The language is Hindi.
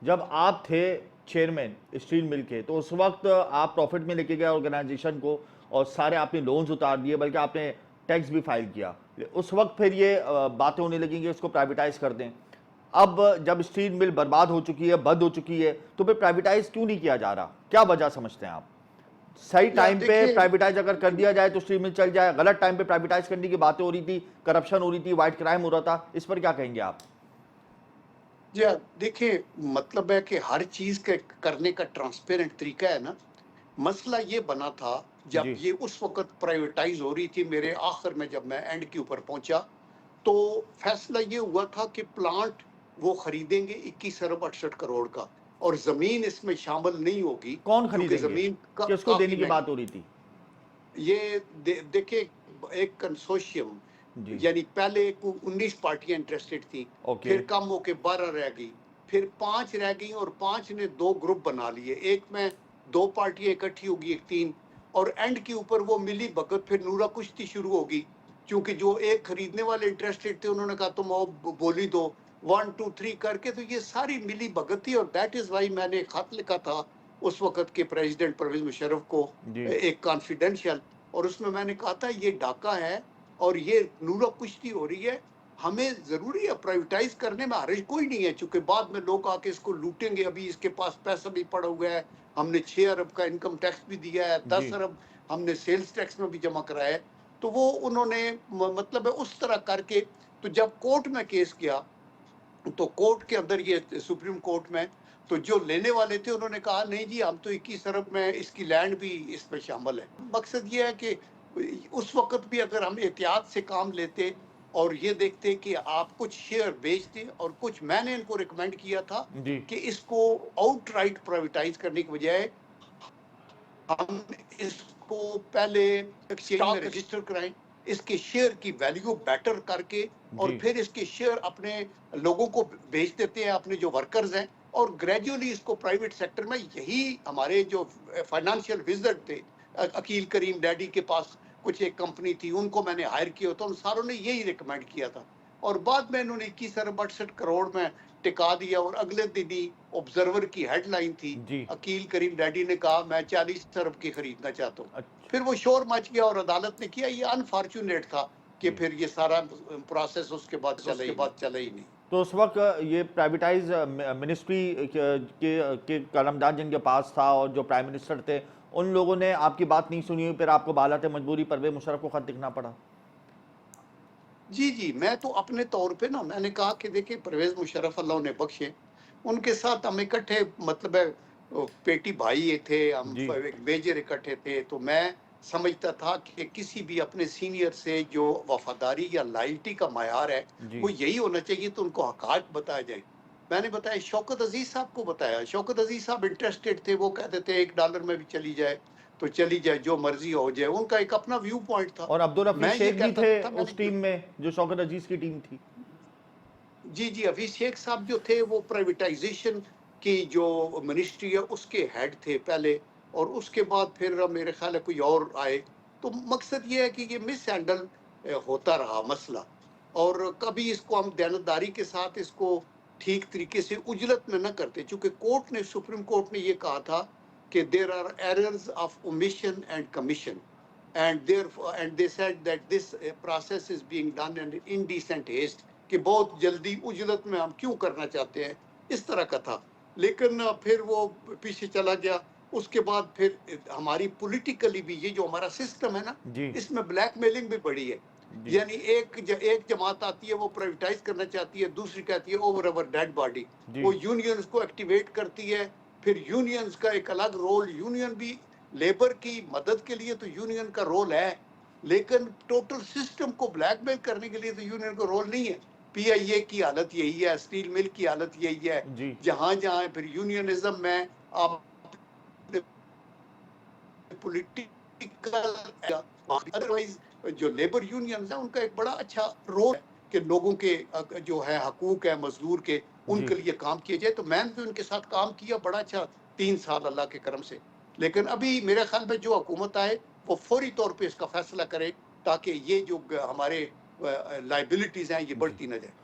जब आप थे चेयरमैन स्टील मिल के, तो उस वक्त आप प्रॉफिट में लेके गए ऑर्गेनाइजेशन को और सारे आपने लोन्स उतार दिए, बल्कि आपने टैक्स भी फाइल किया। उस वक्त फिर ये बातें होने लगी कि इसको प्राइवेटाइज कर दें। अब जब स्टील मिल बर्बाद हो चुकी है, बंद हो चुकी है, तो फिर प्राइवेटाइज क्यों नहीं किया जा रहा? क्या वजह समझते हैं आप? सही या टाइम पे देखिए, प्राइवेटाइज अगर कर दिया जाए तो स्टील मिल चल जाए, गलत टाइम पे प्राइवेटाइज करने की बातें हो रही थी, करप्शन हो रही थी, व्हाइट क्राइम हो रहा था, इस पर क्या कहेंगे आप? जी देखिए, मतलब है कि हर चीज के करने का ट्रांसपेरेंट तरीका है ना। मसला ये बना था जब जी। ये उस वक्त प्राइवेटाइज हो रही थी, मेरे आखिर में जब मैं एंड के ऊपर पहुंचा, तो फैसला ये हुआ था कि प्लांट वो खरीदेंगे 21 अरब 68 करोड़ का, और जमीन इसमें शामिल नहीं होगी, कौन क्योंकि खरीदेंगे? जमीन किसको काफी देने की बात महंगी। हो रही थी? ये देखिए, एक कंसोर्शियम, जी। यानी पहले 19 पार्टियां इंटरेस्टेड थी, ओके। फिर कम होके 12 रह गई, फिर 5 रह गई, और 5 ने 2 ग्रुप बना लिए, एक में 2 पार्टियां इकट्ठी होगी, एक 3, और एंड के ऊपर वो मिली भगत, फिर नूरा कुश्ती शुरू होगी, क्योंकि जो एक खरीदने वाले इंटरेस्टेड थे, उन्होंने कहा तुम आओ बोली दो, 1 2 3 करके, तो ये सारी मिली भगत थी। और दैट इज वाई मैंने खत लिखा था उस वक्त के प्रेसिडेंट परवेज मुशर्रफ को, जी। एक कॉन्फिडेंशियल, और उसमें मैंने कहा था ये डाका है और ये नूरा कुश्ती हो रही है, हमें जरूरी है प्राइवेटाइज करने में हर्ज कोई नहीं है, चूंकि बाद में लोग आके इसको लूटेंगे, अभी इसके पास पैसा भी पड़ा हुआ है, हमने 6 अरब का इनकम टैक्स भी दिया है, जी। 10 अरब हमने सेल्स टैक्स में भी जमा कराया है। तो वो उन्होंने मतलब है उस तरह करके, तो जब कोर्ट में केस किया, तो कोर्ट के अंदर, ये सुप्रीम कोर्ट में, तो जो लेने वाले थे उन्होंने कहा नहीं जी, हम तो 21 अरब में इसकी लैंड भी इसमें शामिल है। मकसद ये है कि उस वक्त भी अगर हम एहतियात से काम लेते और ये देखते कि आप कुछ शेयर बेचते, और कुछ मैंने इनको रिकमेंड किया था जी। कि इसको आउटराइट प्राइवेटाइज करने की बजाय हम इसको पहले एक्सचेंज में रजिस्टर कराएं, इसके शेयर की वैल्यू बेटर करके, और जी। फिर इसके शेयर अपने लोगों को भेज देते हैं, अपने जो वर्कर्स हैं, और ग्रेजुअली इसको प्राइवेट सेक्टर में, यही हमारे जो फाइनेंशियल विजर्ड थे, अकील करीम डैडी के पास कुछ एक कंपनी थी, उनको मैंने हायर किया था, उन सारों ने यही रिकमेंड किया था, और बाद में इन्होंने 21 अरब 68 करोड़ में टिका दिया, और अगले दिन ही ऑब्जर्वर की हेडलाइन थी, जी। अकील करीम डैडी ने कहा मैं 40 अरब की खरीदना चाहता हूँ। अच्छा। फिर वो शोर मच गया और अदालत ने किया, ये अनफॉर्चुनेट था कि जी। फिर ये सारा प्रोसेस उसके बाद चला ही नहीं। तो उस वक्त ये प्राइवेटाइज मिनिस्ट्री के कलमदान जिनके पास था और जो प्राइम मिनिस्टर थे, उन लोगों ने आपकी बात नहीं सुनी, फिर आपको बालात मजबूरी परवेज मुशर्रफ को खत लिखना पड़ा? जी जी, मैं तो अपने तौर पे ना, मैंने कहा कि देखिए, परवेज मुशर्रफ अल्लाह उन्हें बख्शे, उनके साथ हम इकट्ठे, मतलब है पेटी भाई ये थे, हम जी। मेजर इकट्ठे थे, तो मैं समझता था कि किसी भी अपने सीनियर से जो वफादारी या लॉयल्टी का मायार है, जी। वो यही होना चाहिए, तो उनको हकायत बताया जाए। मैंने बताया, शौकत अजीज साहब को बताया, शौकत अजीज साहब इंटरेस्टेड थे, वो कहते थे $1 में भी चली जाए तो चली जाए, जो मर्जी हो जाए, उनका एक अपना व्यू पॉइंट था। और अब्दुल हफीज मैं ये शेख भी कहता थे था, मैंने उस टीम में, जो शौकत अजीज की टीम थी। जी जी, अभी शेख साहब जो थे वो प्राइवेटाइजेशन की जो मिनिस्ट्री है उसके हेड थे पहले, और उसके बाद फिर मेरे ख्याल है कोई और आए। तो मकसद ये है कि ये मिस हैंडल होता रहा मसला, और कभी इसको हम दयानतदारी के साथ इसको ठीक तरीके से उजलत में न करते, चूंकि कोर्ट ने, सुप्रीम कोर्ट ने ये कहा था कि there are errors of omission and commission, and they said that this process is being done in indecent haste, कि बहुत जल्दी उजलत में हम क्यों करना चाहते हैं, इस तरह का था। लेकिन फिर वो पीछे चला गया। उसके बाद फिर हमारी पॉलिटिकली भी ये जो हमारा सिस्टम है ना, जी। इसमें ब्लैकमेलिंग भी बढ़ी है। जी। यानी एक जमात आती है, वो प्राइवेटाइज करना चाहती है, दूसरी कहती है ओवर अवर डेड बॉडी, जी। वो यूनियंस को एक्टिवेट करती है। फिर यूनियंस का एक अलग रोल, यूनियन भी लेबर की मदद के लिए तो यूनियन का रोल है, लेकिन टोटल सिस्टम को ब्लैकमेल करने के लिए तो यूनियन का रोल नहीं है। पीआईए की हालत यही है, स्टील मिल की हालत यही है, जी। जहां जहां फिर यूनियनिज्म में आप पॉलिटिकल, अदरवाइज जो लेबर यूनियंस है उनका एक बड़ा अच्छा रोल है कि लोगों के जो है हकूक है मजदूर के, जी। उनके लिए काम किया जाए। तो मैंने भी उनके साथ काम किया बड़ा अच्छा, 3 साल अल्लाह के करम से। लेकिन अभी मेरे ख्याल में जो हुकूमत आए वो फौरी तौर पे इसका फैसला करे, ताकि ये जो हमारे लाइबिलिटीज हैं ये जी। बढ़ती ना जाए।